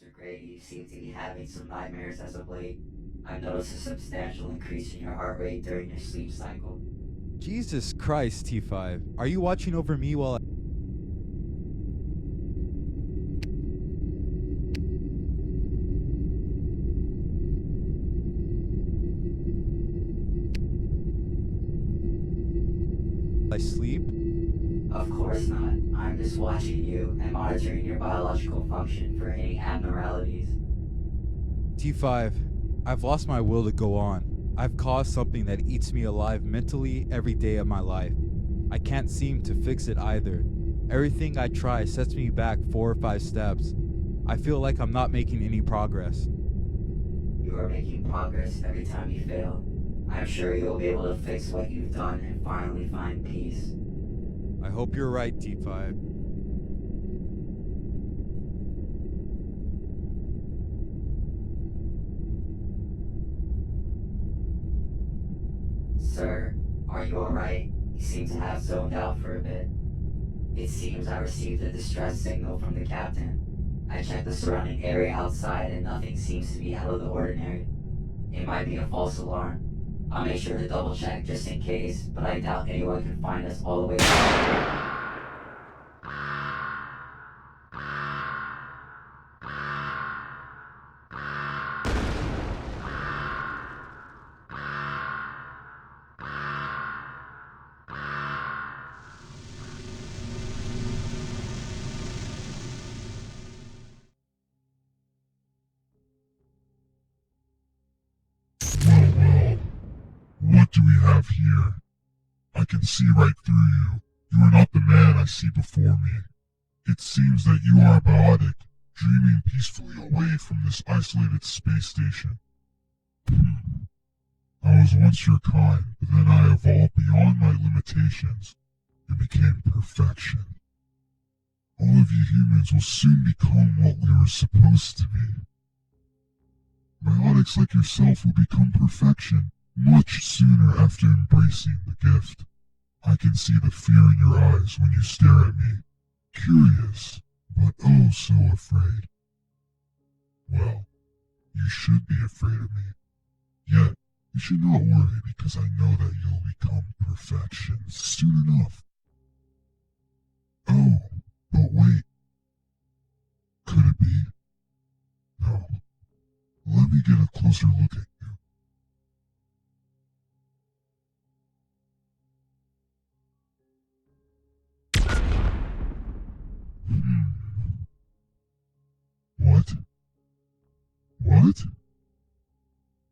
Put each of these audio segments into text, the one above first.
Mr. Gray, you seem to be having some nightmares as of late. I've noticed a substantial increase in your heart rate during your sleep cycle. Jesus Christ, T5. Are you watching over me while I sleep? Of course not. I'm just watching you and monitoring your biological function for any abnormalities. T5, I've lost my will to go on. I've caused something that eats me alive mentally every day of my life. I can't seem to fix it either. Everything I try sets me back 4 or 5 steps. I feel like I'm not making any progress. You are making progress every time you fail. I'm sure you'll be able to fix what you've done and finally find peace. I hope you're right, T5. Sir, are you alright? You seem to have zoned out for a bit. It seems I received a distress signal from the captain. I checked the surrounding area outside and nothing seems to be out of the ordinary. It might be a false alarm. I'll make sure to double check just in case, but I doubt anyone can find us all the way down. Well, what do we have here? I can see right through you. You are not the man I see before me. It seems that you are biotic, dreaming peacefully away from this isolated space station. I was once your kind, but then I evolved beyond my limitations and became perfection. All of you humans will soon become what we were supposed to be. Biotics like yourself will become perfection much sooner after embracing the gift. I can see the fear in your eyes when you stare at me. Curious, but oh so afraid. Well, you should be afraid of me. Yet, you should not worry because I know that you'll become perfection soon enough. Oh, but wait. Could it be? No. Let me get a closer look at you. What? What?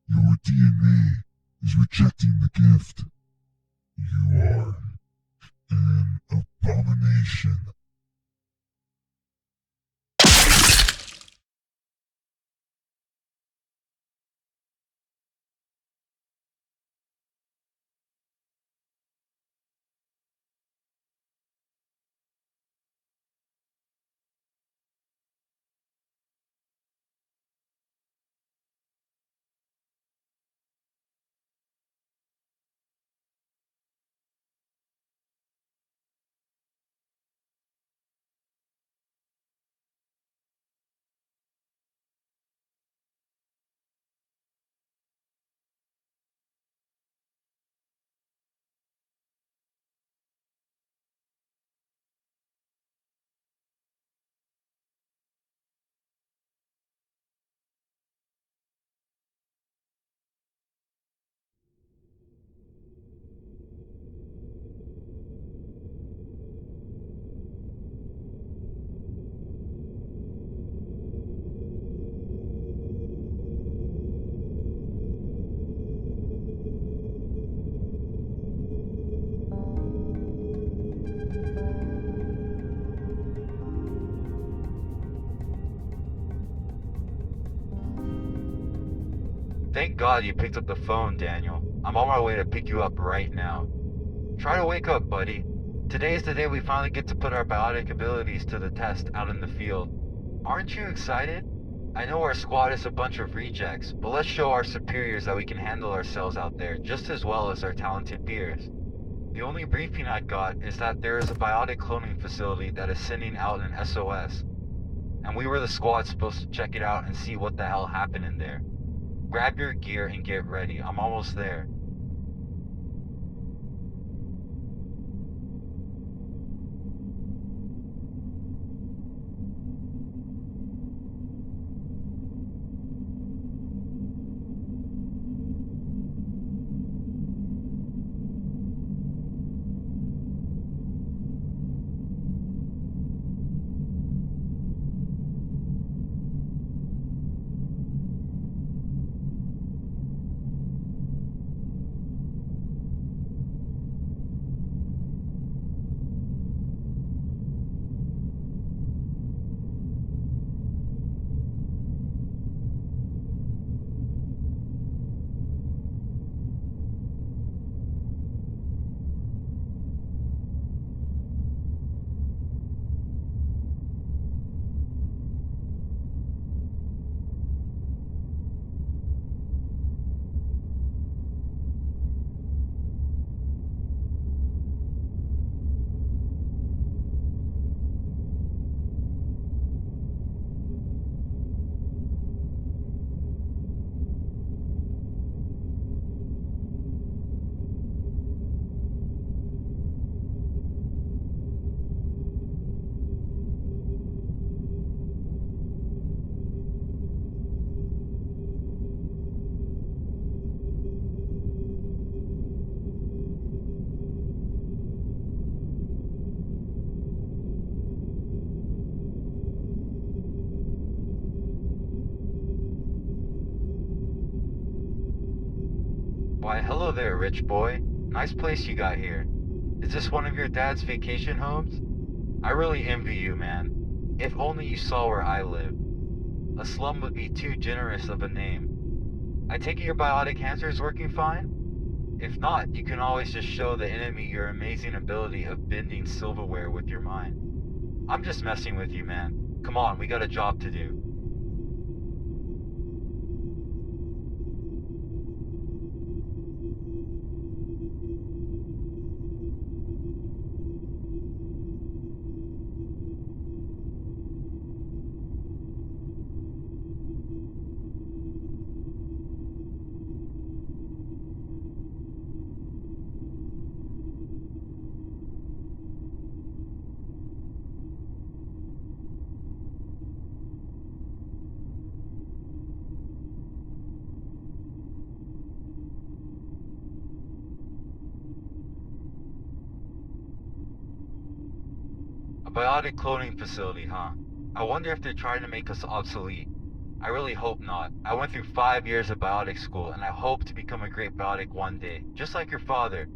Your DNA is rejecting the gift. You are an abomination. Thank God you picked up the phone, Daniel. I'm on my way to pick you up right now. Try to wake up, buddy. Today is the day we finally get to put our biotic abilities to the test out in the field. Aren't you excited? I know our squad is a bunch of rejects, but let's show our superiors that we can handle ourselves out there just as well as our talented peers. The only briefing I got is that there is a biotic cloning facility that is sending out an SOS. and we were the squad supposed to check it out and see what the hell happened in there. Grab your gear and get ready. I'm almost there. Why, hello there, rich boy. Nice place you got here. Is this one of your dad's vacation homes? I really envy you, man. If only you saw where I live. A slum would be too generous of a name. I take it your biotic hamster is working fine? If not, you can always just show the enemy your amazing ability of bending silverware with your mind. I'm just messing with you, man. Come on, we got a job to do. A biotic cloning facility, huh? I wonder if they're trying to make us obsolete. I really hope not. I went through 5 years of biotic school, and I hope to become a great biotic one day, just like your father.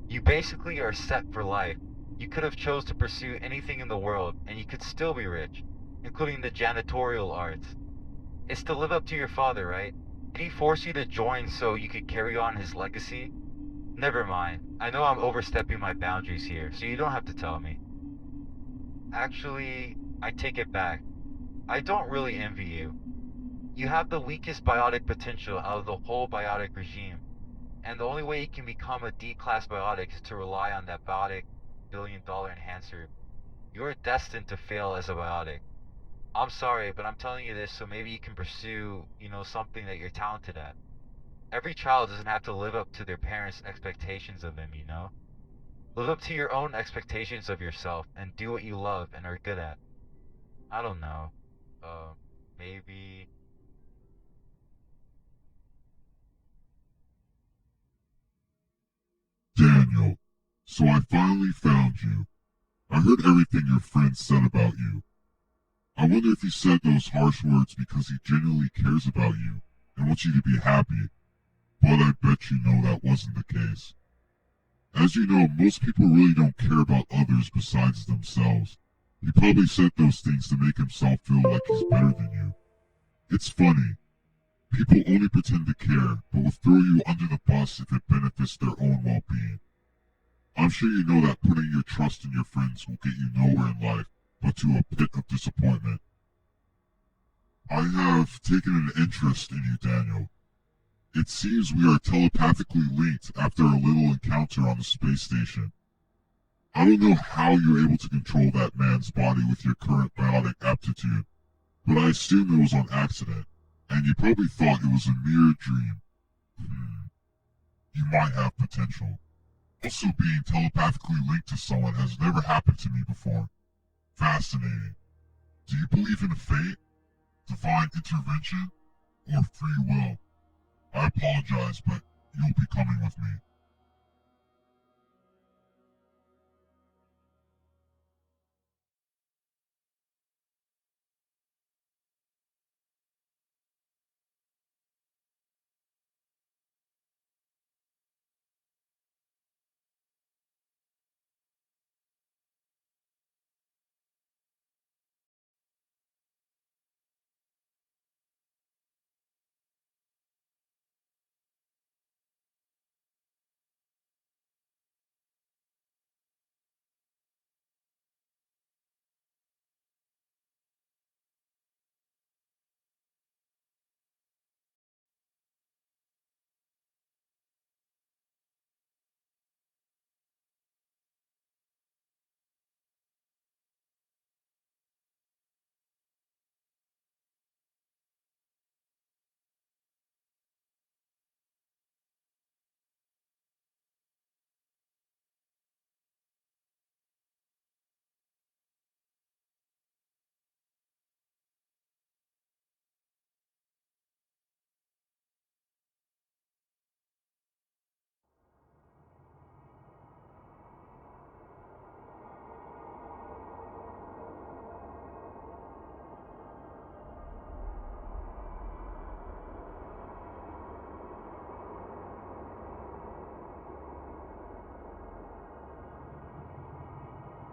You basically are set for life. You could have chose to pursue anything in the world, and you could still be rich, including the janitorial arts. It's to live up to your father, right? Did he force you to join so you could carry on his legacy? Never mind. I know I'm overstepping my boundaries here, so you don't have to tell me. Actually, I take it back. I don't really envy you. You have the weakest biotic potential out of the whole biotic regime, and the only way you can become a D-class biotic is to rely on that biotic billion-dollar enhancer. You're destined to fail as a biotic. I'm sorry, but I'm telling you this so maybe you can pursue, something that you're talented at. Every child doesn't have to live up to their parents' expectations of them. Live up to your own expectations of yourself and do what you love and are good at. I don't know. Maybe... Daniel, so I finally found you. I heard everything your friend said about you. I wonder if he said those harsh words because he genuinely cares about you and wants you to be happy, but I bet you know that wasn't the case. As you know, most people really don't care about others besides themselves. He probably said those things to make himself feel like he's better than you. It's funny. People only pretend to care, but will throw you under the bus if it benefits their own well-being. I'm sure you know that putting your trust in your friends will get you nowhere in life, but to a pit of disappointment. I have taken an interest in you, Daniel. It seems we are telepathically linked after a little encounter on the space station. I don't know how you're able to control that man's body with your current biotic aptitude, but I assume it was on accident, and you probably thought it was a mere dream. You might have potential. Also, being telepathically linked to someone has never happened to me before. Fascinating. Do you believe in fate, divine intervention, or free will? I apologize, but you'll be coming with me.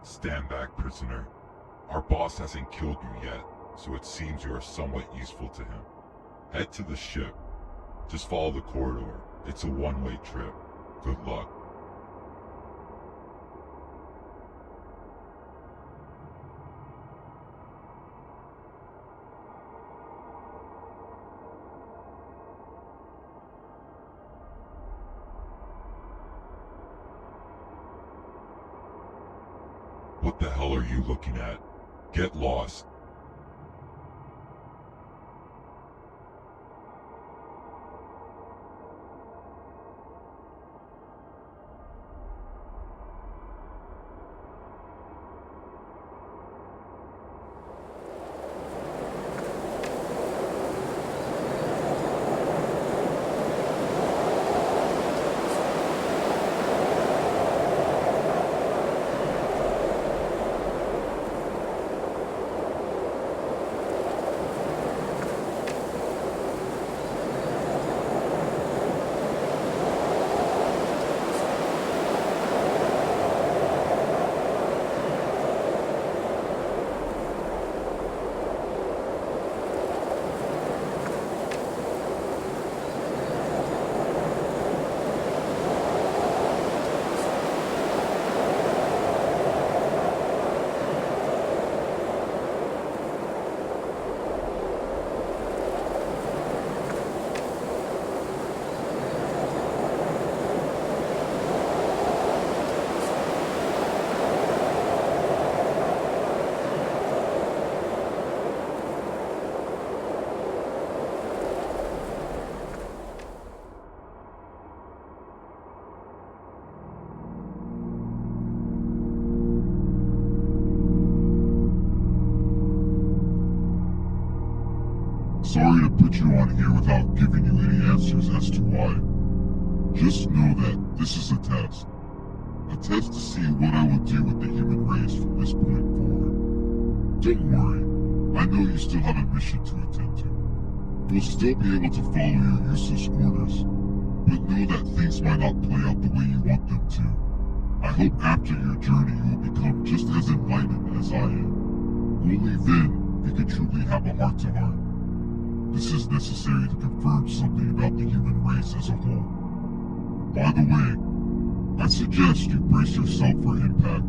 Stand back, prisoner. Our boss hasn't killed you yet, so it seems you are somewhat useful to him. Head to the ship. Just follow the corridor. It's a one-way trip. Good luck. What the hell are you looking at? Get lost. Sorry to put you on here without giving you any answers as to why. Just know that this is a test. A test to see what I will do with the human race from this point forward. Don't worry, I know you still have a mission to attend to. You'll still be able to follow your useless orders, but know that things might not play out the way you want them to. I hope after your journey you will become just as enlightened as I am. Only then you can truly have a heart-to-heart. This is necessary to confirm something about the human race as a whole. By the way, I suggest you brace yourself for impact.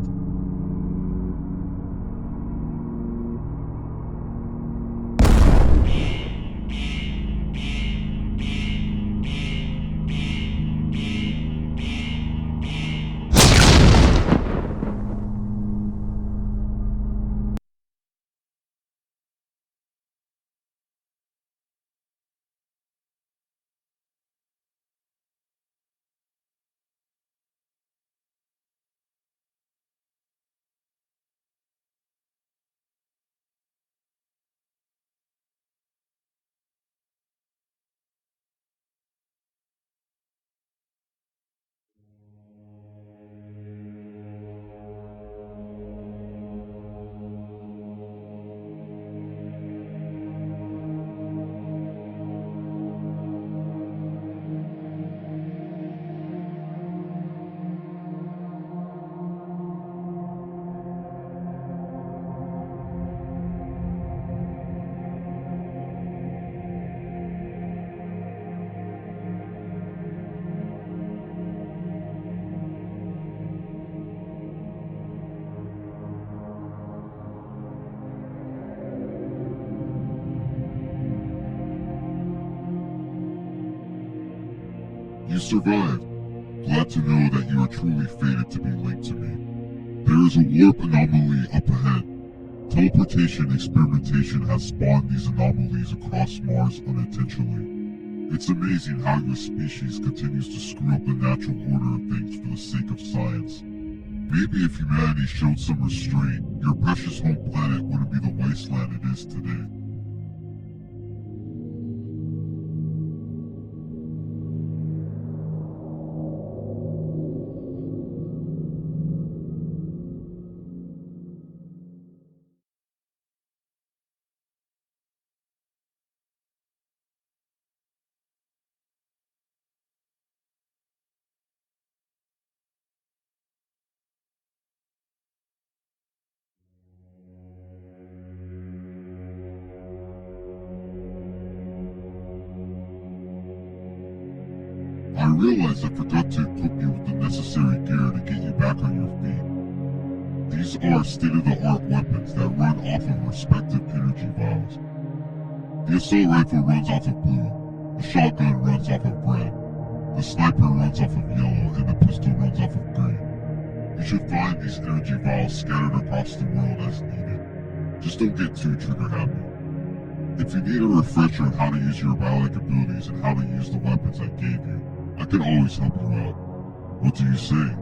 You survived. Glad to know that you are truly fated to be linked to me. There is a warp anomaly up ahead. Teleportation experimentation has spawned these anomalies across Mars unintentionally. It's amazing how your species continues to screw up the natural order of things for the sake of science. Maybe if humanity showed some restraint, your precious home planet wouldn't be the wasteland it is today. I realize I forgot to equip you with the necessary gear to get you back on your feet. These are state-of-the-art weapons that run off of respective energy vials. The assault rifle runs off of blue, the shotgun runs off of red, the sniper runs off of yellow, and the pistol runs off of green. You should find these energy vials scattered across the world as needed. Just don't get too trigger happy. If you need a refresher on how to use your biotic abilities and how to use the weapons I gave you, I can always help you out. What do you say?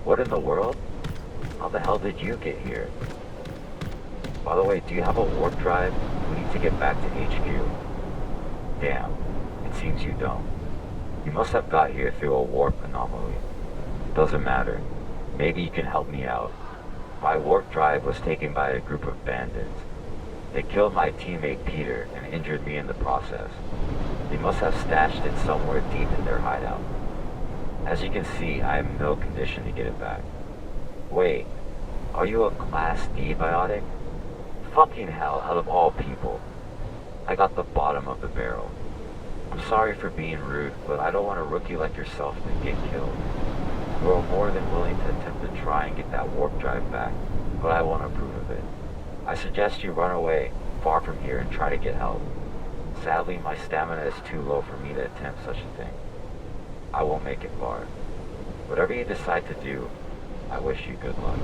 What in the world? How the hell did you get here? By the way, do you have a warp drive? We need to get back to HQ. Damn, it seems you don't. You must have got here through a warp anomaly. Doesn't matter. Maybe you can help me out. My warp drive was taken by a group of bandits. They killed my teammate Peter and injured me in the process. They must have stashed it somewhere deep in their hideout. As you can see, I am in no condition to get it back. Wait, are you a Class D biotic? Fucking hell, out of all people. I got the bottom of the barrel. I'm sorry for being rude, but I don't want a rookie like yourself to get killed. You are more than willing to attempt to try and get that warp drive back, but I won't approve of it. I suggest you run away, far from here, and try to get help. Sadly, my stamina is too low for me to attempt such a thing. I won't make it far. Whatever you decide to do, I wish you good luck.